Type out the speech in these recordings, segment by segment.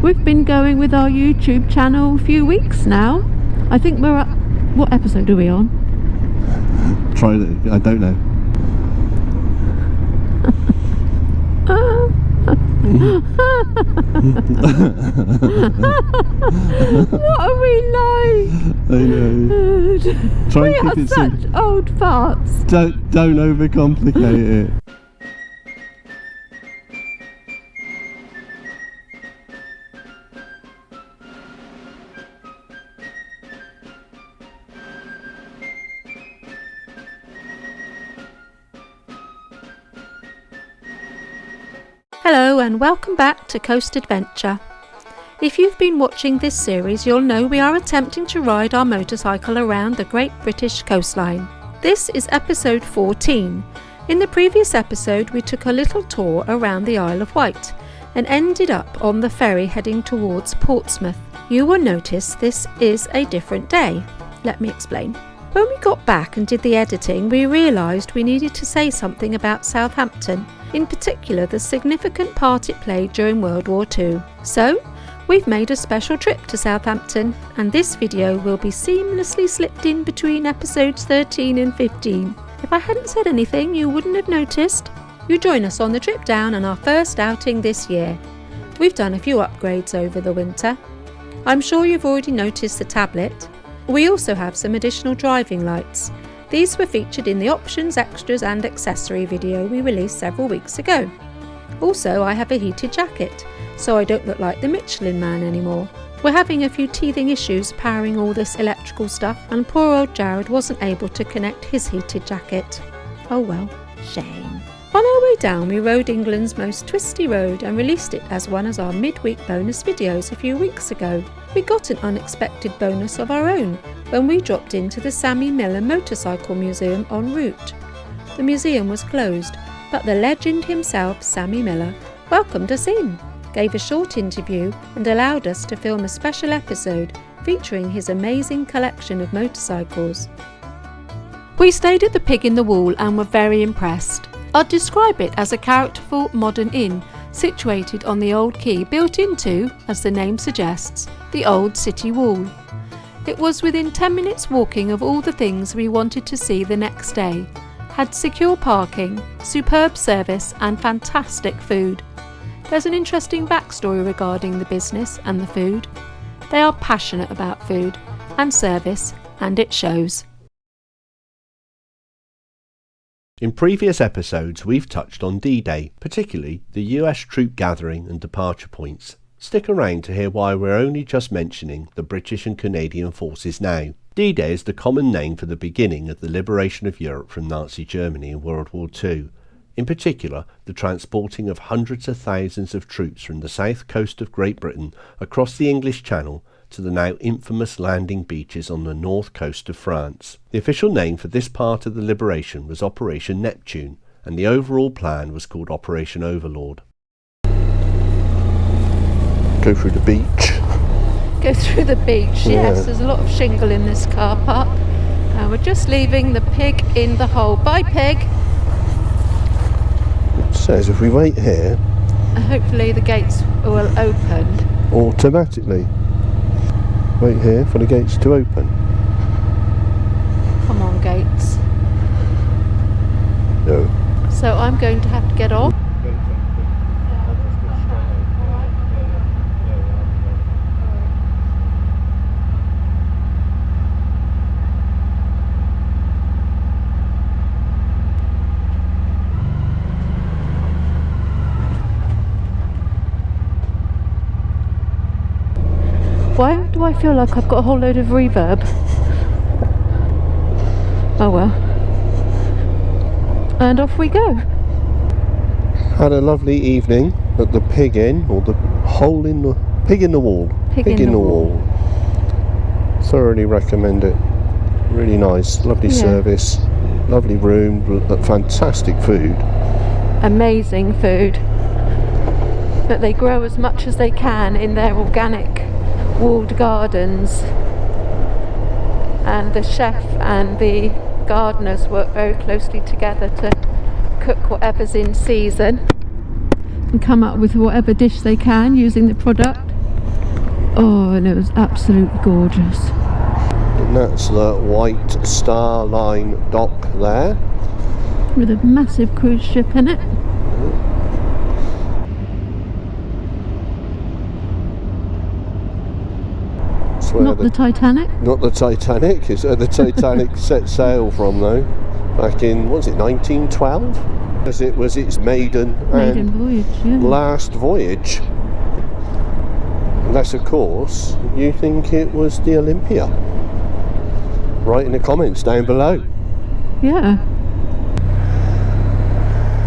We've been going with our YouTube channel a few weeks now. I think we're at... What episode are we on? I don't know. What are we like? I know. Try and keep it such simple. Old farts. Don't overcomplicate it. Hello and welcome back to Coast Adventure. If you've been watching this series, you'll know we are attempting to ride our motorcycle around the Great British coastline. This is episode 14. In the previous episode we took a little tour around the Isle of Wight and ended up on the ferry heading towards Portsmouth. You will notice this is a different day. Let me explain. When we got back and did the editing, we realised we needed to say something about Southampton, in particular the significant part it played during World War II. So, we've made a special trip to Southampton, and this video will be seamlessly slipped in between episodes 13 and 15. If I hadn't said anything, you wouldn't have noticed. You join us on the trip down on our first outing this year. We've done a few upgrades over the winter. I'm sure you've already noticed the tablet. We also have some additional driving lights. These were featured in the options, extras and accessory video we released several weeks ago. Also, I have a heated jacket, so I don't look like the Michelin Man anymore. We're having a few teething issues powering all this electrical stuff, and poor old Jared wasn't able to connect his heated jacket. Oh well, shame. On our way down we rode England's most twisty road and released it as one of our midweek bonus videos a few weeks ago. We got an unexpected bonus of our own when we dropped into the Sammy Miller Motorcycle Museum en route. The museum was closed, but the legend himself, Sammy Miller, welcomed us in, gave a short interview and allowed us to film a special episode featuring his amazing collection of motorcycles. We stayed at the Pig in the Wall and were very impressed. I'd describe it as a characterful modern inn situated on the old quay built into, as the name suggests, the old city wall. It was within 10 minutes walking of all the things we wanted to see the next day, had secure parking, superb service and fantastic food. There's an interesting backstory regarding the business and the food. They are passionate about food and service, and it shows. In previous episodes we've touched on D-Day, particularly the US troop gathering and departure points. Stick around to hear why we're only just mentioning the British and Canadian forces now. D-Day is the common name for the beginning of the liberation of Europe from Nazi Germany in World War II. In particular, the transporting of hundreds of thousands of troops from the south coast of Great Britain across the English Channel to the now infamous landing beaches on the north coast of France. The official name for this part of the liberation was Operation Neptune, and the overall plan was called Operation Overlord. Go through the beach. Go through the beach, yes, there's a lot of shingle in this car park. We're just leaving the Pig in the Hole. Bye Pig! It says if we wait here... hopefully the gates will open. Automatically. Wait here for the gates to open. Come on, gates. No. So I'm going to have to get off. Why do I feel like I've got a whole load of reverb? Oh well. And off we go. Had a lovely evening at the Pig Inn, or the hole in the Pig in the Wall. Pig in the Wall. Thoroughly recommend it. Really nice, lovely service, lovely room, fantastic food. Amazing food. But they grow as much as they can in their organic walled gardens, and the chef and the gardeners work very closely together to cook whatever's in season and come up with whatever dish they can using the product. Oh, and it was absolutely gorgeous. And that's the White Star Line dock there. With a massive cruise ship in it. Not the Titanic? Not the Titanic. It's the Titanic set sail from, though, back in, what was it, 1912? As it was its maiden voyage, yeah. last voyage. Unless, of course, you think it was the Olympia. Write in the comments down below. Yeah.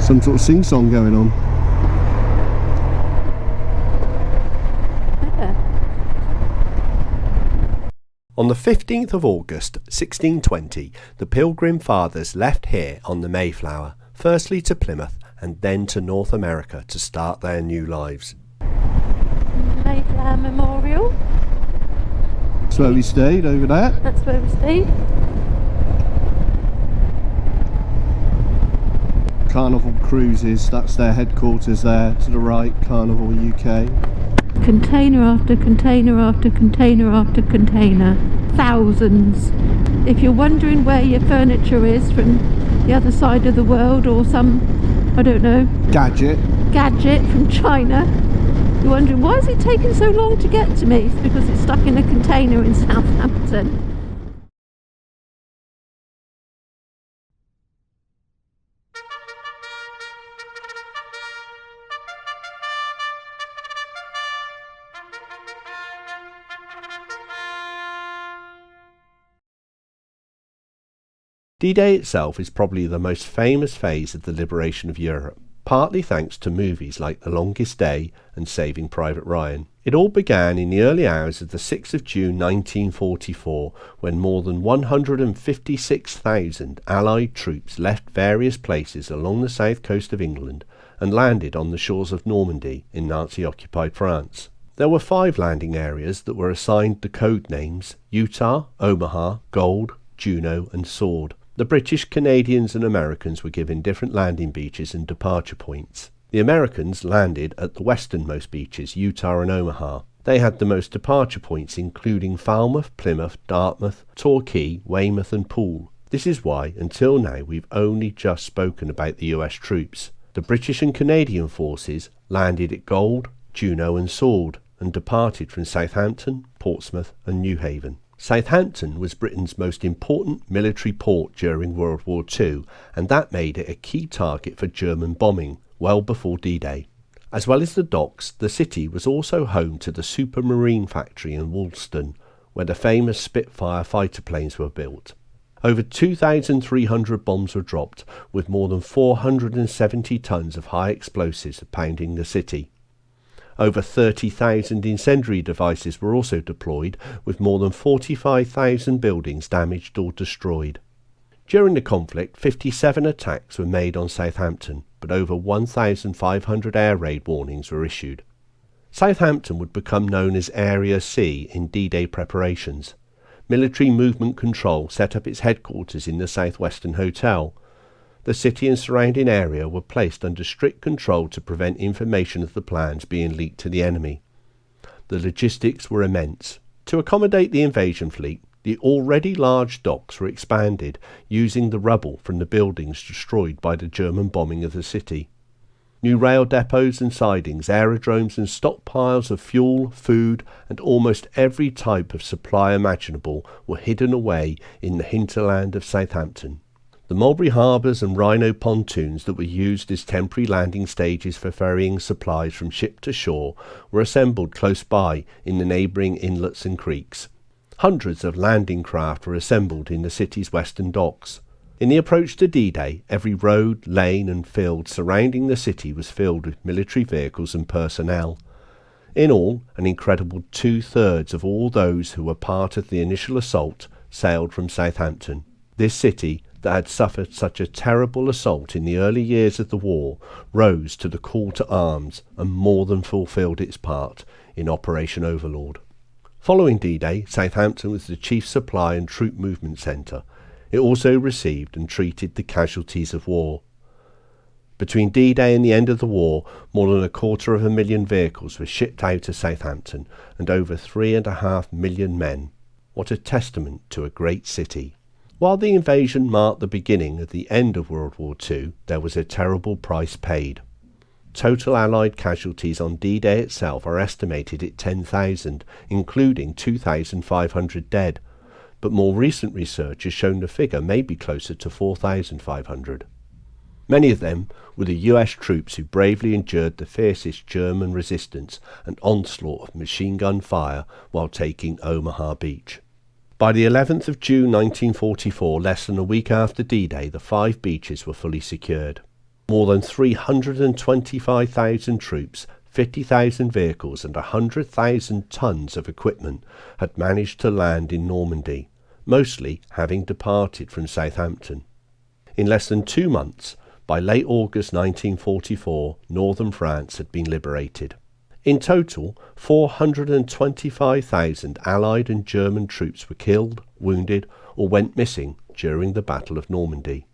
Some sort of sing-song going on. On the 15th of August 1620, the Pilgrim Fathers left here on the Mayflower, firstly to Plymouth and then to North America to start their new lives. Mayflower Memorial. That's where we stayed, over there. That's where we stayed. Carnival Cruises, that's their headquarters there to the right, Carnival UK. Container after container after container after container. Thousands. If you're wondering where your furniture is from the other side of the world, or some, I don't know, gadget from China, you're wondering why is it taking so long to get to me? It's because it's stuck in a container in Southampton. D-Day itself is probably the most famous phase of the liberation of Europe, partly thanks to movies like The Longest Day and Saving Private Ryan. It all began in the early hours of the 6th of June 1944, when more than 156,000 Allied troops left various places along the south coast of England and landed on the shores of Normandy in Nazi-occupied France. There were 5 landing areas that were assigned the code names Utah, Omaha, Gold, Juno and Sword. The British, Canadians and Americans were given different landing beaches and departure points. The Americans landed at the westernmost beaches, Utah and Omaha. They had the most departure points, including Falmouth, Plymouth, Dartmouth, Torquay, Weymouth and Poole. This is why, until now, we've only just spoken about the US troops. The British and Canadian forces landed at Gold, Juno and Sword and departed from Southampton, Portsmouth and New Haven. Southampton was Britain's most important military port during World War II, and that made it a key target for German bombing well before D-Day. As well as the docks, the city was also home to the Supermarine factory in Woolston, where the famous Spitfire fighter planes were built. Over 2,300 bombs were dropped, with more than 470 tons of high explosives pounding the city. Over 30,000 incendiary devices were also deployed, with more than 45,000 buildings damaged or destroyed. During the conflict, 57 attacks were made on Southampton, but over 1,500 air raid warnings were issued. Southampton would become known as Area C in D-Day preparations. Military Movement Control set up its headquarters in the Southwestern Hotel. The city and surrounding area were placed under strict control to prevent information of the plans being leaked to the enemy. The logistics were immense. To accommodate the invasion fleet, the already large docks were expanded, using the rubble from the buildings destroyed by the German bombing of the city. New rail depots and sidings, aerodromes and stockpiles of fuel, food and almost every type of supply imaginable were hidden away in the hinterland of Southampton. The Mulberry harbours and Rhino pontoons that were used as temporary landing stages for ferrying supplies from ship to shore were assembled close by in the neighbouring inlets and creeks. Hundreds of landing craft were assembled in the city's western docks. In the approach to D-Day, every road, lane and field surrounding the city was filled with military vehicles and personnel. In all, an incredible 2/3 of all those who were part of the initial assault sailed from Southampton. This city, that had suffered such a terrible assault in the early years of the war, rose to the call to arms and more than fulfilled its part in Operation Overlord. Following D-Day, Southampton was the chief supply and troop movement centre. It also received and treated the casualties of war. Between D-Day and the end of the war, more than 250,000 vehicles were shipped out of Southampton and over 3.5 million men. What a testament to a great city. While the invasion marked the beginning of the end of World War II, there was a terrible price paid. Total Allied casualties on D-Day itself are estimated at 10,000, including 2,500 dead, but more recent research has shown the figure may be closer to 4,500. Many of them were the US troops who bravely endured the fiercest German resistance and onslaught of machine gun fire while taking Omaha Beach. By the 11th of June 1944, less than a week after D-Day, the 5 beaches were fully secured. More than 325,000 troops, 50,000 vehicles and 100,000 tons of equipment had managed to land in Normandy, mostly having departed from Southampton. In less than 2 months, by late August 1944, northern France had been liberated. In total, 425,000 Allied and German troops were killed, wounded or went missing during the Battle of Normandy.